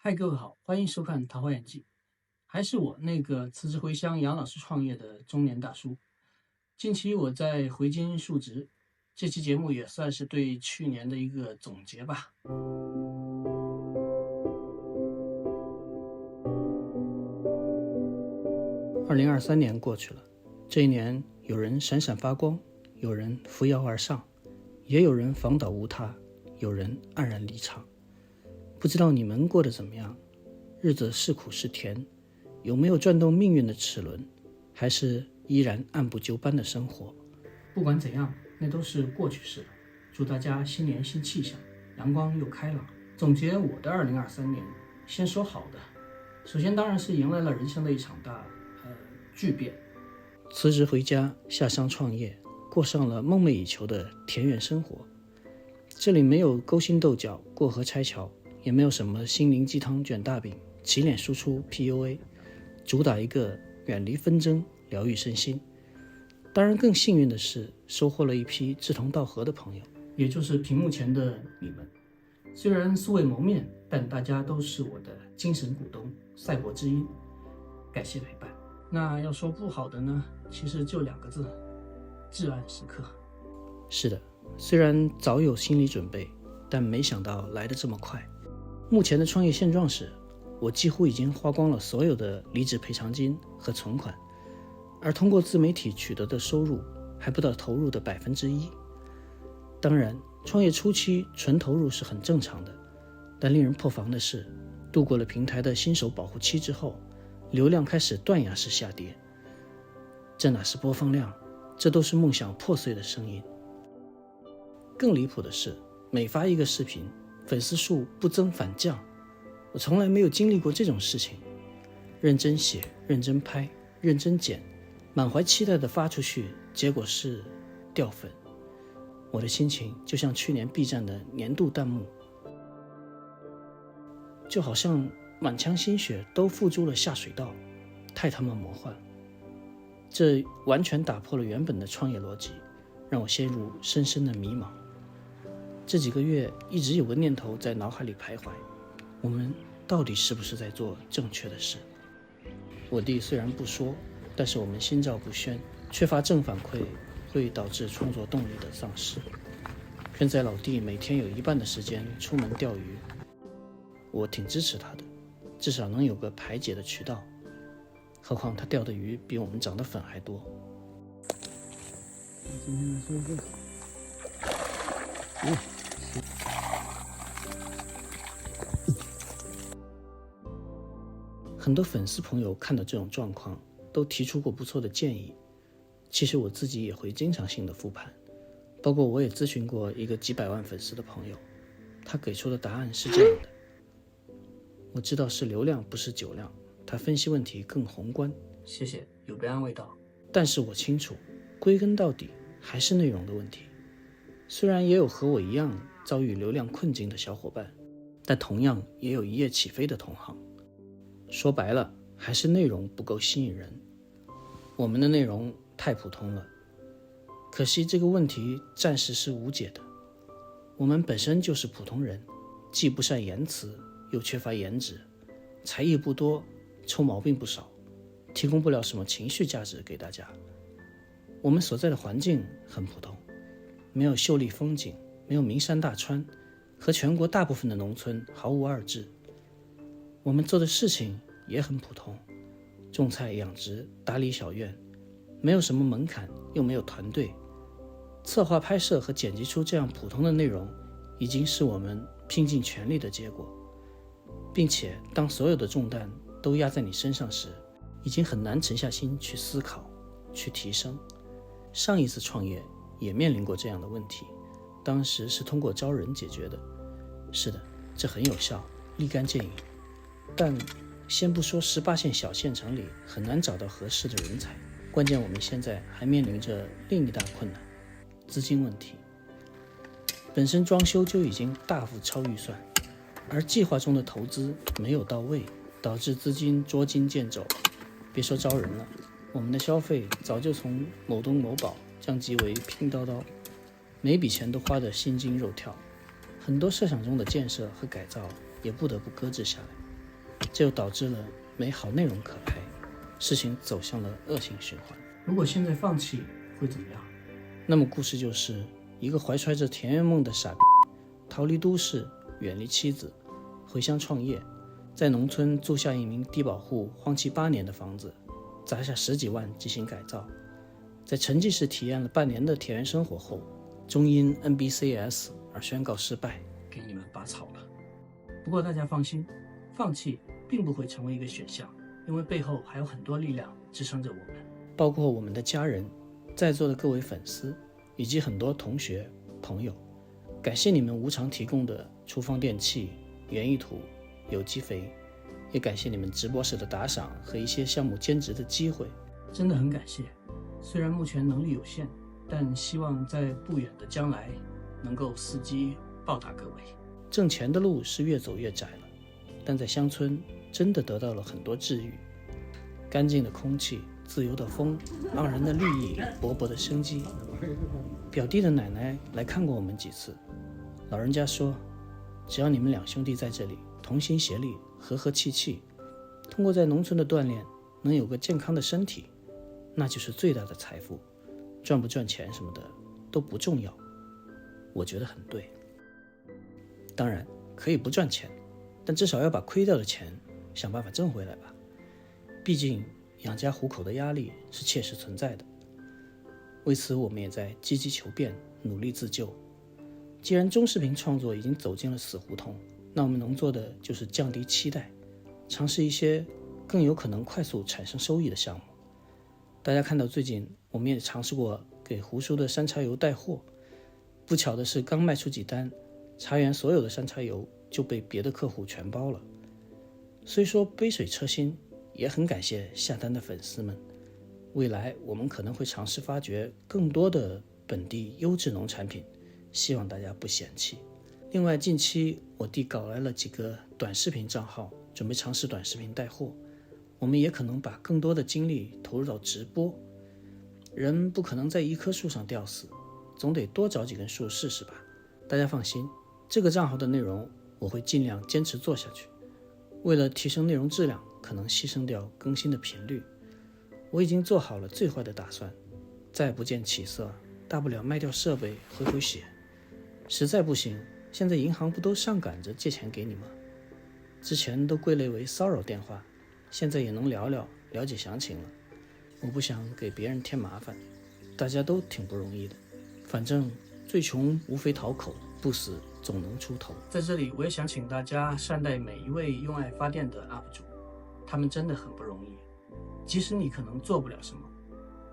嗨，各位好，欢迎收看《桃花眼记》，还是我那个辞职回乡养老师创业的中年大叔。近期我在回京述职，这期节目也算是对去年的一个总结吧。2023年过去了，这一年有人闪闪发光，有人扶摇而上，也有人房倒屋塌，有人黯然离场。不知道你们过得怎么样？日子是苦是甜？有没有转动命运的齿轮？还是依然按部就班的生活？不管怎样，那都是过去式了。祝大家新年新气象，阳光又开朗。总结我的2023年，先说好的。首先当然是迎来了人生的一场大巨变。辞职回家，下乡创业，过上了梦寐以求的田园生活。这里没有勾心斗角、过河拆桥，也没有什么心灵鸡汤卷大饼、洗脸输出 PUA， 主打一个远离纷争、疗愈身心。当然更幸运的是，收获了一批志同道合的朋友，也就是屏幕前的你们。虽然素未谋面，但大家都是我的精神股东、赛博之音，感谢陪伴。那要说不好的呢，其实就2个字：至暗时刻。是的，虽然早有心理准备，但没想到来得这么快。目前的创业现状是，我几乎已经花光了所有的离职赔偿金和存款，而通过自媒体取得的收入还不到投入的1%。当然，创业初期纯投入是很正常的，但令人破防的是，度过了平台的新手保护期之后，流量开始断崖式下跌。这哪是播放量，这都是梦想破碎的声音。更离谱的是，每发一个视频，粉丝数不增反降。我从来没有经历过这种事情。认真写，认真拍，认真剪，满怀期待的发出去，结果是掉粉。我的心情就像去年 B 站的年度弹幕，就好像满腔心血都付诸了下水道，太他妈魔幻了。这完全打破了原本的创业逻辑，让我陷入深深的迷茫。这几个月一直有个念头在脑海里徘徊，我们到底是不是在做正确的事？我弟虽然不说，但是我们心照不宣，缺乏正反馈会导致创作动力的丧失。圈仔老弟每天有一半的时间出门钓鱼，我挺支持他的，至少能有个排解的渠道。何况他钓的鱼比我们涨的粉还多。今天的收获，很多粉丝朋友看到这种状况，都提出过不错的建议。其实我自己也会经常性的复盘，包括我也咨询过一个几百万粉丝的朋友，他给出的答案是这样的。我知道是流量不是酒量，他分析问题更宏观。谢谢，有被安慰到。但是我清楚，归根到底还是内容的问题。虽然也有和我一样遭遇流量困境的小伙伴，但同样也有一夜起飞的同行。说白了，还是内容不够吸引人。我们的内容太普通了，可惜这个问题暂时是无解的。我们本身就是普通人，既不善言辞，又缺乏颜值，才艺不多，臭毛病不少，提供不了什么情绪价值给大家。我们所在的环境很普通，没有秀丽风景，没有名山大川，和全国大部分的农村毫无二致。我们做的事情也很普通，种菜养殖，打理小院，没有什么门槛，又没有团队。策划拍摄和剪辑出这样普通的内容，已经是我们拼尽全力的结果。并且当所有的重担都压在你身上时，已经很难沉下心去思考，去提升。上一次创业也面临过这样的问题，当时是通过招人解决的。是的，这很有效，立竿见影。但先不说18线小县城里很难找到合适的人才，关键我们现在还面临着另一大困难，资金问题。本身装修就已经大幅超预算，而计划中的投资没有到位，导致资金捉襟见肘。别说招人了，我们的消费早就从某东某宝降级为拼叨叨，每笔钱都花得心惊肉跳，很多设想中的建设和改造也不得不搁置下来。这又导致了没好内容可拍，事情走向了恶性循环。如果现在放弃会怎么样？那么故事就是一个怀揣着田园梦的傻逼，逃离都市，远离妻子，回乡创业，在农村租下一名低保户荒弃8年的房子，砸下10几万进行改造，在沉浸式体验了半年的田园生活后，终因 NBCS 而宣告失败，给你们拔草了。不过大家放心，放弃并不会成为一个选项，因为背后还有很多力量支撑着我们，包括我们的家人，在座的各位粉丝，以及很多同学朋友。感谢你们无偿提供的厨房电器、园艺土、有机肥，也感谢你们直播时的打赏和一些项目兼职的机会，真的很感谢。虽然目前能力有限，但希望在不远的将来能够伺机报答各位。挣钱的路是越走越窄了，但在乡村真的得到了很多治愈，干净的空气，自由的风，盎然的绿意，勃勃的生机。表弟的奶奶来看过我们几次，老人家说，只要你们2兄弟在这里同心协力，和和气气，通过在农村的锻炼，能有个健康的身体，那就是最大的财富。赚不赚钱什么的都不重要，我觉得很对。当然可以不赚钱，但至少要把亏掉的钱想办法挣回来吧，毕竟养家糊口的压力是切实存在的。为此我们也在积极求变，努力自救。既然中视频创作已经走进了死胡同，那我们能做的就是降低期待，尝试一些更有可能快速产生收益的项目。大家看到最近我们也尝试过给胡叔的山茶油带货，不巧的是刚卖出几单，茶园所有的山茶油就被别的客户全包了。虽说杯水车薪，也很感谢下单的粉丝们。未来我们可能会尝试发掘更多的本地优质农产品，希望大家不嫌弃。另外近期我弟搞来了几个短视频账号，准备尝试短视频带货，我们也可能把更多的精力投入到直播。人不可能在一棵树上吊死，总得多找几根树试试吧。大家放心，这个账号的内容我会尽量坚持做下去，为了提升内容质量，可能牺牲掉更新的频率。我已经做好了最坏的打算，再不见起色，大不了卖掉设备回血。实在不行，现在银行不都上赶着借钱给你吗？之前都归类为骚扰电话，现在也能了解详情了。我不想给别人添麻烦，大家都挺不容易的，反正最穷无非讨口，不死总能出头。在这里我也想请大家善待每一位用爱发电的 UP 主，他们真的很不容易。即使你可能做不了什么，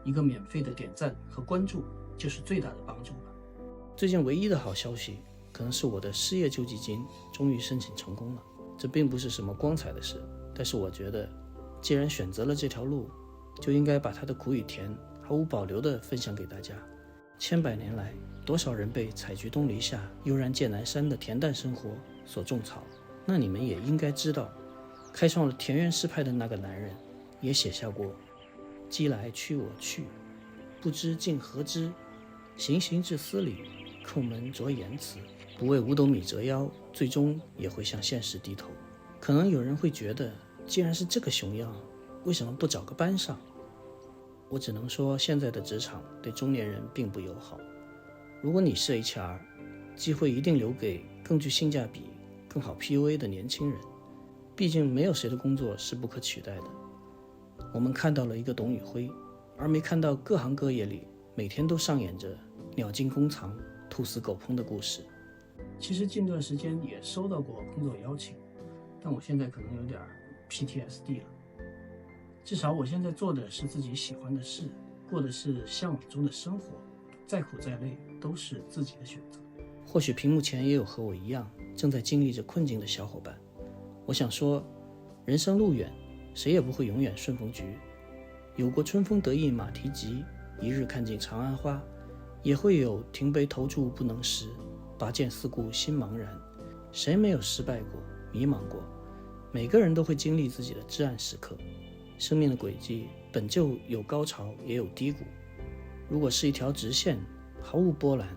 一个免费的点赞和关注就是最大的帮助了。最近唯一的好消息可能是我的失业救济金终于申请成功了，这并不是什么光彩的事，但是我觉得既然选择了这条路，就应该把它的苦与甜毫无保留地分享给大家。千百年来，多少人被采菊东篱下，悠然见南山的恬淡生活所种草，那你们也应该知道，开创了田园诗派的那个男人也写下过鸡来驱我去，不知竟何之，行行至斯理，叩门着言辞，不为五斗米折腰，最终也会向现实低头。可能有人会觉得，既然是这个熊样，为什么不找个班上？我只能说，现在的职场对中年人并不友好。如果你是 HR， 机会一定留给更具性价比、更好 PUA 的年轻人，毕竟没有谁的工作是不可取代的。我们看到了一个董宇辉，而没看到各行各业里每天都上演着鸟进弓藏、兔死狗烹的故事。其实近段时间也收到过工作邀请，但我现在可能有点 PTSD 了。至少我现在做的是自己喜欢的事，过的是向往中的生活，再苦再累都是自己的选择。或许屏幕前也有和我一样正在经历着困境的小伙伴，我想说，人生路远，谁也不会永远顺风局。有过春风得意马蹄疾，一日看尽长安花，也会有停杯投箸不能食，拔剑四顾心茫然。谁没有失败过、迷茫过？每个人都会经历自己的至暗时刻。生命的轨迹本就有高潮也有低谷，如果是一条直线，毫无波澜，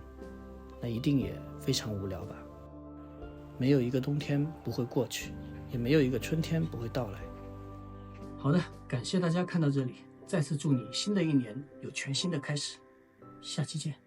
那一定也非常无聊吧。没有一个冬天不会过去，也没有一个春天不会到来。好的，感谢大家看到这里，再次祝你新的一年有全新的开始，下期见。